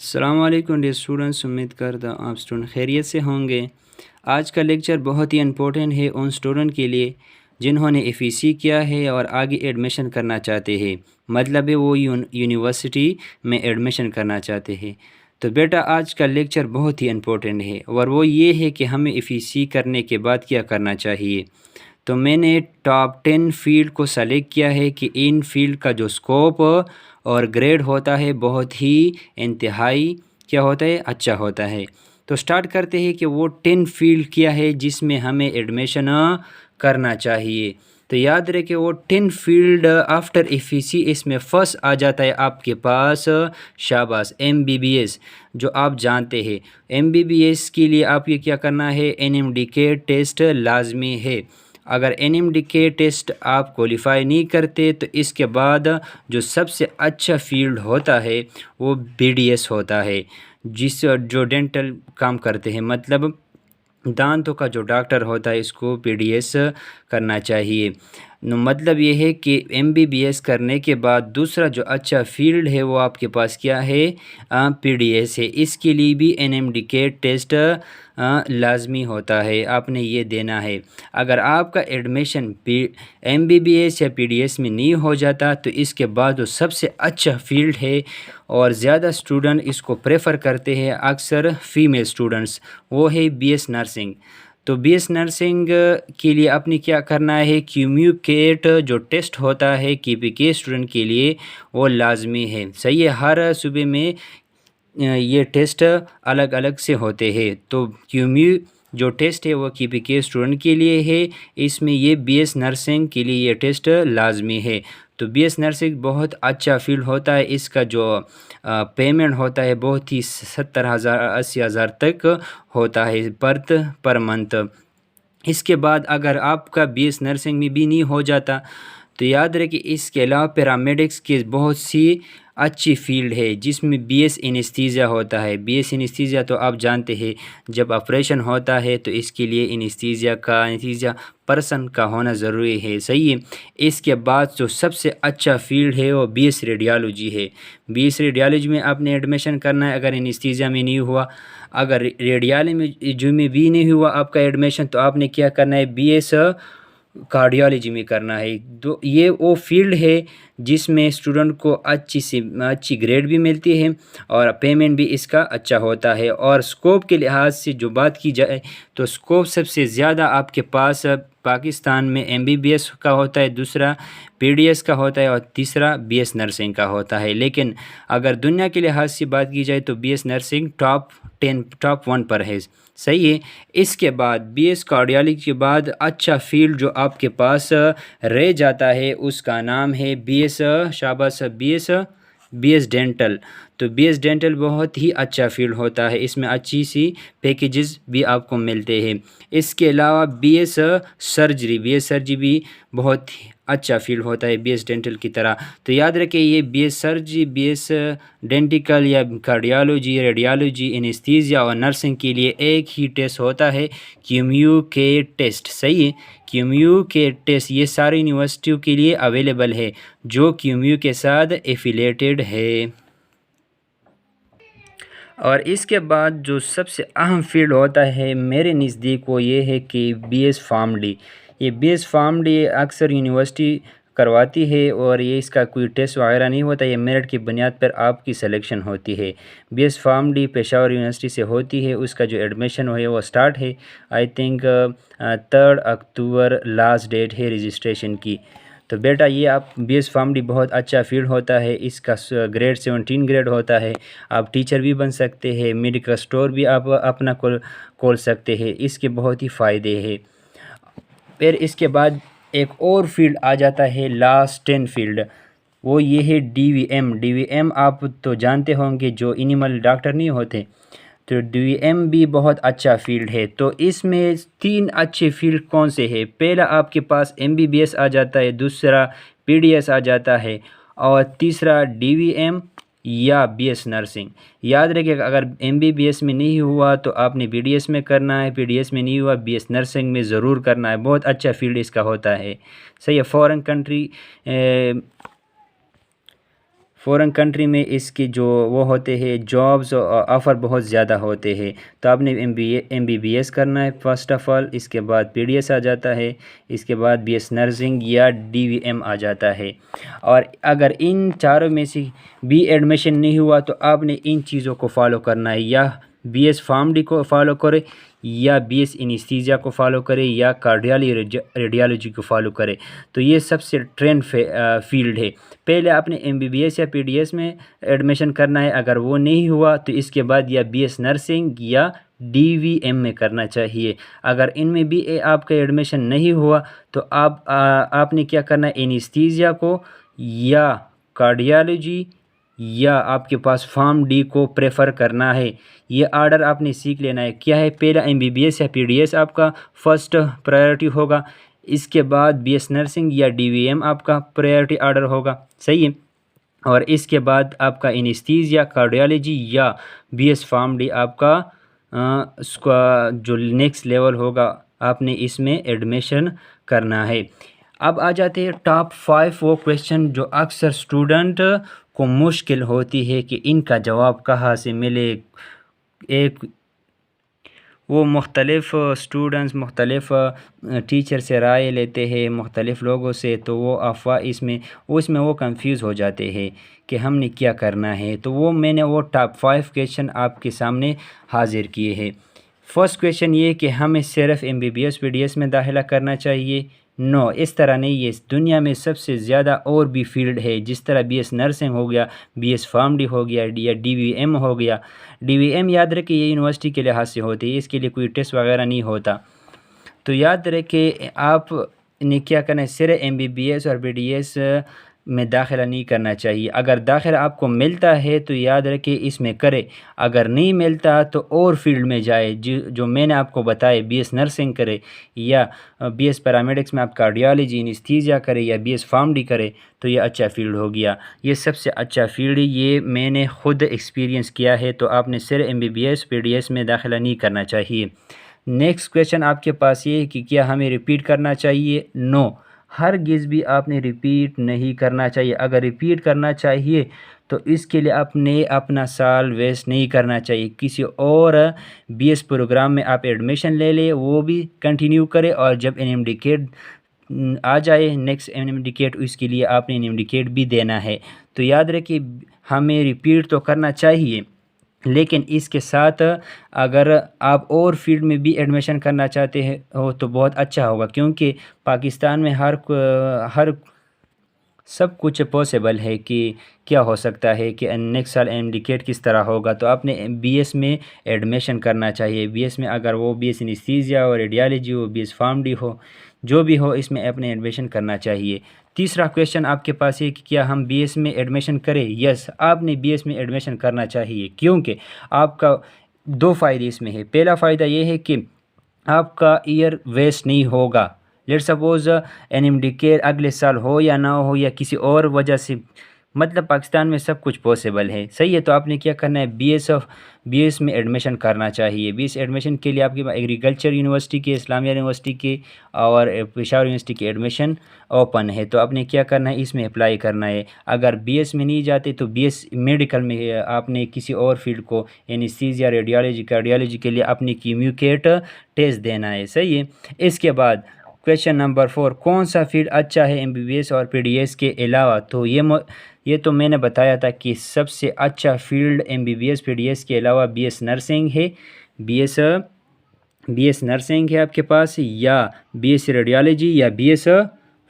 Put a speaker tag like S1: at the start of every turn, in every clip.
S1: अस्सलाम वालेकुम dear students, उम्मीद करता हूँ आप स्टूडेंट खैरियत से होंगे। आज का लेक्चर बहुत ही इम्पोर्टेंट है उन स्टूडेंट के लिए जिन्होंने एफईसी किया है और आगे एडमिशन करना चाहते हैं, मतलब है वो यूनिवर्सिटी में एडमिशन करना चाहते हैं। तो बेटा आज का लेक्चर बहुत ही इम्पोर्टेंट है और वो ये है कि हमें एफईसी करने के बाद क्या करना चाहिए। तो मैंने टॉप 10 फील्ड को सेलेक्ट किया है कि इन फील्ड का जो स्कोप और ग्रेड होता है बहुत ही इंतहाई क्या होता है, अच्छा होता है। तो स्टार्ट करते हैं कि वो 10 फील्ड क्या है जिसमें हमें एडमिशन करना चाहिए। तो याद रहे कि वो 10 फील्ड आफ्टर एफईसी इसमें फर्स्ट आ जाता है आपके पास शाबाश एमबीबीएस, जो आप जानते हैं। एमबीबीएस के लिए आप ये क्या करना है, एनएमडीके टेस्ट लाजमी है। अगर एनएमडीके टेस्ट आप क्वालिफाई नहीं करते तो इसके बाद जो सबसे अच्छा फील्ड होता है वो बीडीएस होता है, जो डेंटल काम करते हैं, मतलब दांतों का जो डॉक्टर होता है इसको पीडीएस करना चाहिए। मतलब ये है कि एमबीबीएस करने के बाद दूसरा जो अच्छा फील्ड है वो आपके पास क्या है, पीडीएस है। इसके लिए भी एनएमडीके टेस्ट लाजमी होता है, आपने ये देना है। अगर आपका एडमिशन एमबीबीएस या पीडीएस में नहीं हो जाता तो इसके बाद जो सबसे अच्छा फील्ड है और ज़्यादा स्टूडेंट इसको प्रेफर करते हैं, अक्सर फीमेल स्टूडेंट्स, वो है बीएस नर्सिंग। तो बीएस नर्सिंग के लिए आपने क्या करना है, क्यूम्यूकेट जो टेस्ट होता है केपीके स्टूडेंट के लिए वो लाजमी है। सही है, हर सूबे में ये टेस्ट अलग अलग से होते हैं। तो क्यूम्यू जो टेस्ट है वो केपीके स्टूडेंट के लिए है, इसमें ये बीएस नर्सिंग के लिए ये टेस्ट लाजमी है। तो बीएस नर्सिंग बहुत अच्छा फील्ड होता है, इसका जो पेमेंट होता है बहुत ही 70,000 80,000 तक होता है पर मंथ। इसके बाद अगर आपका बीएस नर्सिंग में भी नहीं हो जाता तो याद रहे कि इसके अलावा पैरामेडिक्स की बहुत सी अच्छी फील्ड है जिसमें बीएस एनेस्थीसिया होता है। बीएस एनेस्थीसिया तो आप जानते हैं, जब ऑपरेशन होता है तो इसके लिए एनेस्थीसिया पर्सन का होना ज़रूरी है। सही है। इसके बाद जो सबसे अच्छा फील्ड है वो बीएस रेडियोलॉजी है। बीएस रेडियोलॉजी में आपने एडमिशन करना है अगर एनेस्थीसिया में नहीं हुआ। अगर रेडियोलॉजी में भी नहीं हुआ आपका एडमिशन तो आपने क्या करना है, बीएस कार्डियोलॉजी में करना है। तो ये वो फील्ड है जिसमें स्टूडेंट को अच्छी ग्रेड भी मिलती है और पेमेंट भी इसका अच्छा होता है। और स्कोप के लिहाज से जो बात की जाए तो स्कोप सबसे ज़्यादा आपके पास पाकिस्तान में एमबीबीएस का होता है, दूसरा पीडीएस का होता है और तीसरा बीएस नर्सिंग का होता है। लेकिन अगर दुनिया के लिहाज से बात की जाए तो बीएस नर्सिंग टॉप 1 पर है। सही है। इसके बाद बीएस कार्डियोलॉजी के बाद अच्छा फील्ड जो आपके पास रह जाता है उसका नाम है बीएस शाबाश बीएस डेंटल। तो बीएस डेंटल बहुत ही अच्छा फील्ड होता है, इसमें अच्छी सी पैकेजेस भी आपको मिलते हैं। इसके अलावा बीएस सर्जरी भी बहुत ही अच्छा फील्ड होता है बीएस डेंटल की तरह। तो याद रखें ये बीएस सर्जरी, बीएस डेंटिकल या कार्डियोलॉजी, रेडियोलॉजी, एनेस्थीसिया और नर्सिंग के लिए एक ही टेस्ट होता है, क्यूम्यू के टेस्ट। सही है, क्यूम्यू के टेस्ट ये सारी यूनिवर्सिटियों के लिए अवेलेबल है जो क्यूम्यू के साथ एफिलेटेड है। और इसके बाद जो सबसे अहम फील्ड होता है मेरे नज़दीक वो ये है कि बीएस फार्मडी। ये बीएस फार्मडी अक्सर यूनिवर्सिटी करवाती है और ये इसका कोई टेस्ट वगैरह नहीं होता, ये मेरिट की बुनियाद पर आपकी सिलेक्शन होती है। बीएस फार्मडी पेशावर यूनिवर्सिटी से होती है, उसका जो एडमिशन है वो स्टार्ट है I think 3 October last date है रजिस्ट्रेशन की। तो बेटा ये आप बीएस फार्मडी बहुत अच्छा फील्ड होता है, इसका ग्रेड 17 ग्रेड होता है। आप टीचर भी बन सकते हैं, मेडिकल स्टोर भी आप अपना खोल सकते हैं, इसके बहुत ही फ़ायदे हैं। फिर इसके बाद एक और फील्ड आ जाता है लास्ट 10 फील्ड, वो ये है डीवीएम आप तो जानते होंगे, जो एनिमल डॉक्टर नहीं होते। तो डीवीएम भी बहुत अच्छा फील्ड है। तो इसमें 3 अच्छे फील्ड कौन से हैं, पहला आपके पास एमबीबीएस आ जाता है, दूसरा पीडीएस आ जाता है और तीसरा डीवीएम या बीएस नर्सिंग। याद रखिएगा अगर एमबीबीएस में नहीं हुआ तो आपने बीडीएस में करना है, पीडीएस में नहीं हुआ बीएस नर्सिंग में ज़रूर करना है, बहुत अच्छा फील्ड इसका होता है। सही है। फ़ॉरेन कंट्री में इसके जो वो होते हैं जॉब्स ऑफ़र बहुत ज़्यादा होते हैं। तो आपने एमबीबीएस करना है फ़र्स्ट ऑफ़ ऑल, इसके बाद पीडीएस आ जाता है, इसके बाद बीएस नर्सिंग या डीवीएम आ जाता है। और अगर इन चारों में से भी एडमिशन नहीं हुआ तो आपने इन चीज़ों को फॉलो करना है, या बीएस फार्मडी को फॉलो करे, या बीएस एनेस्थीसिया को फॉलो करे, या रेडियोलॉजी को फॉलो करे। तो ये सबसे ट्रेंड फील्ड है। पहले आपने एमबीबीएस या पीडीएस में एडमिशन करना है, अगर वो नहीं हुआ तो इसके बाद या बीएस नर्सिंग या डीवीएम में करना चाहिए। अगर इनमें भी आपका एडमिशन नहीं हुआ तो आपने क्या करना है, एनेस्थीसिया को या कार्डियोलॉजी या आपके पास फार्म डी को प्रेफर करना है। ये आर्डर आपने सीख लेना है। क्या है, पहला एमबीबीएस या पीडीएस आपका फर्स्ट प्रायोरिटी होगा, इसके बाद बीएस नर्सिंग या डीवीएम आपका प्रायोरिटी आर्डर होगा, सही है। और इसके बाद आपका एनेस्थीसिया, कार्डियोलॉजी या बीएस फार्म डी आपका उसका जो नेक्स्ट लेवल होगा, आपने इसमें एडमिशन करना है। अब आ जाते हैं टॉप 5 वो क्वेश्चन जो अक्सर स्टूडेंट को मुश्किल होती है कि इनका जवाब कहाँ से मिले। एक वो मुख्तलिफ़ स्टूडेंट्स मुख्तलिफ़ टीचर से राय लेते हैं, मुख्तलिफ़ लोगों से, तो वो अफवाह उसमें वो कंफ्यूज हो जाते हैं कि हमने क्या करना है। तो वो मैंने वो टॉप 5 क्वेश्चन आपके सामने हाजिर किए हैं। फर्स्ट क्वेश्चन ये कि हमें सिर्फ एमबीबीएस पीडीएस में दाखिला करना चाहिए। नो, इस तरह नहीं है। दुनिया में सबसे ज़्यादा और भी फील्ड है, जिस तरह बीएस नर्सिंग हो गया, बीएस फार्मडी हो गया, या डीवीएम हो गया। डीवीएम याद रखें ये यूनिवर्सिटी के लिहाज से होती है, इसके लिए कोई टेस्ट वगैरह नहीं होता। तो याद रखें आपने क्या करना है, सिर्फ एमबीबीएस और बीडीएस में दाखिला नहीं करना चाहिए। अगर दाखिला आपको मिलता है तो याद रखें इसमें करें, अगर नहीं मिलता तो और फील्ड में जाए जो मैंने आपको बताए, बीएस नर्सिंग करे, या बीएस पैरामेडिक्स में आप कार्डियोलॉजी एनेस्थीसिया करे, या बीएस फार्मडी करे, तो ये अच्छा फील्ड हो गया। ये सबसे अच्छा फील्ड है, ये मैंने ख़ुद एक्सपीरियंस किया है। तो आपने सिर्फ एमबीबीएस पीडीएस में दाखिला नहीं करना चाहिए। नेक्स्ट क्वेश्चन आपके पास ये है कि क्या हमें रिपीट करना चाहिए। नो, हरगिज़ भी आपने रिपीट नहीं करना चाहिए। अगर रिपीट करना चाहिए तो इसके लिए आपने अपना साल वेस्ट नहीं करना चाहिए। किसी और बीएस प्रोग्राम में आप एडमिशन ले लें, वो भी कंटिन्यू करें, और जब एनएमडीकेट आ जाए नेक्स्ट एनएमडीकेट, उसके लिए आपने एनएमडीकेट भी देना है। तो याद रखिए हमें रिपीट तो करना चाहिए, लेकिन इसके साथ अगर आप और फील्ड में भी एडमिशन करना चाहते हैं हो तो बहुत अच्छा होगा, क्योंकि पाकिस्तान में हर सब कुछ पॉसिबल है कि क्या हो सकता है कि नेक्स्ट साल एमडीकेट किस तरह होगा। तो आपने बीएस में एडमिशन करना चाहिए। बीएस में अगर वो बीएस एनेस्थीसिया हो, रेडियोलॉजी हो, बीएस फार्मडी हो, जो भी हो, इसमें अपने एडमिशन करना चाहिए। तीसरा क्वेश्चन आपके पास है कि क्या हम बीएस में एडमिशन करें। यस, आपने बीएस में एडमिशन करना चाहिए, क्योंकि आपका 2 फ़ायदे इसमें है। पहला फ़ायदा ये है कि आपका ईयर वेस्ट नहीं होगा। लेट्स सपोज एनएमडीकेट अगले साल हो या ना हो, या किसी और वजह से, मतलब पाकिस्तान में सब कुछ पॉसिबल है, सही है। तो आपने क्या करना है, बीएस में एडमिशन करना चाहिए। बीएस एडमिशन के लिए आपके पास एग्रीकल्चर यूनिवर्सिटी के, इस्लामिया यूनिवर्सिटी के और पेशावर यूनिवर्सिटी के एडमिशन ओपन है। तो आपने क्या करना है, इसमें अप्लाई करना है। अगर बीएस में नहीं जाते तो बीएस मेडिकल में आपने किसी और फील्ड को, एनेस्थीसिया, रेडियोलॉजी, कार्डियोलॉजी के लिए अपनी क्यूम्यूकेट टेस्ट देना है, सही है। इसके बाद क्वेश्चन नंबर 4, कौन सा फील्ड अच्छा है एमबीबीएस और पीडीएस के अलावा। तो ये तो मैंने बताया था कि सबसे अच्छा फील्ड एमबीबीएस पीडीएस के अलावा बीएस नर्सिंग है। बीएस नर्सिंग है आपके पास, या बीएस रेडियोलॉजी, या बीएस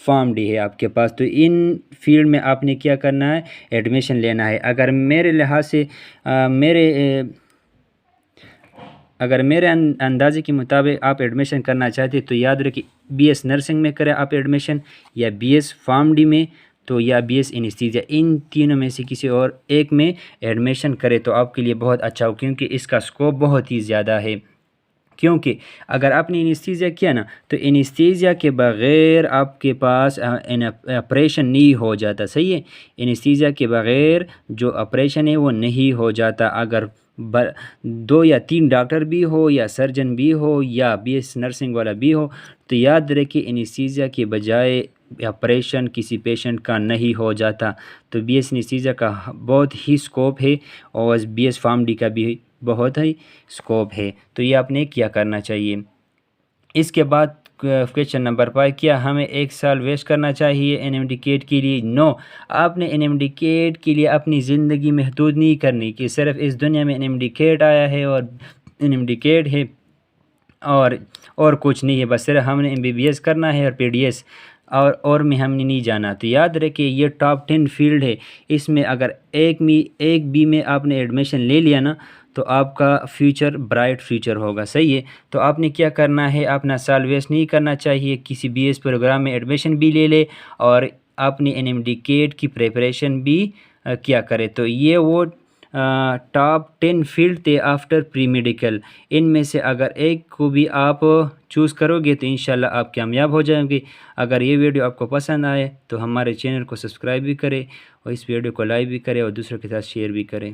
S1: फार्मडी है आपके पास। तो इन फील्ड में आपने क्या करना है, एडमिशन लेना है। अगर मेरे लिहाज से अगर मेरे अंदाजे के मुताबिक आप एडमिशन करना चाहते तो याद रखिए बीएस नर्सिंग में करें आप एडमिशन, या बीएस फार्मडी में, तो या बीएस एनेस्थीसिया, इन तीनों में से किसी और एक में एडमिशन करें तो आपके लिए बहुत अच्छा हो, क्योंकि इसका स्कोप बहुत ही ज़्यादा है। क्योंकि अगर आपने एनेस्थीसिया किया ना, तो एनेस्थीसिया के बग़ैर आपके पास ऑपरेशन नहीं हो जाता, सही है। एनेस्थीसिया के बग़ैर जो ऑपरेशन है वो नहीं हो जाता। अगर 2 या 3 डॉक्टर भी हो, या सर्जन भी हो, या बीएस नर्सिंग वाला भी हो, तो याद रखिए एनेस्थीसिया के बजाय ऑपरेशन किसी पेशेंट का नहीं हो जाता। तो बीएस एनेस्थीसिया का बहुत ही स्कोप है और बीएस फार्मडी का भी बहुत ही स्कोप है। तो ये आपने क्या करना चाहिए। इसके बाद क्वेश्चन नंबर 5, क्या हमें 1 साल वेस्ट करना चाहिए एनएमडी-कैट के लिए? नो, आपने एनएमडी-कैट के लिए अपनी ज़िंदगी महदूद नहीं करनी कि सिर्फ इस दुनिया में एनएमडी-कैट आया है और एनएमडी-कैट है और कुछ नहीं है, बस सिर्फ हमने एमबीबीएस करना है और पीडीएस और में हमने नहीं जाना। तो याद रखिए ये टॉप 10 फील्ड है, इसमें अगर एक बी में आपने एडमिशन ले लिया ना तो आपका फ्यूचर ब्राइट फ्यूचर होगा। सही है। तो आपने क्या करना है, अपना साल वेस्ट नहीं करना चाहिए, किसी बीएस प्रोग्राम में एडमिशन भी ले ले और अपनी एनएमडी-कैट की प्रिपरेशन भी क्या करे। तो ये वो टॉप 10 फील्ड थे आफ्टर प्री मेडिकल। इनमें से अगर एक को भी आप चूज़ करोगे तो इंशाल्लाह आप कामयाब हो जाएंगे। अगर ये वीडियो आपको पसंद आए तो हमारे चैनल को सब्सक्राइब भी करें और इस वीडियो को लाइक भी करें और दूसरों के साथ शेयर भी करें।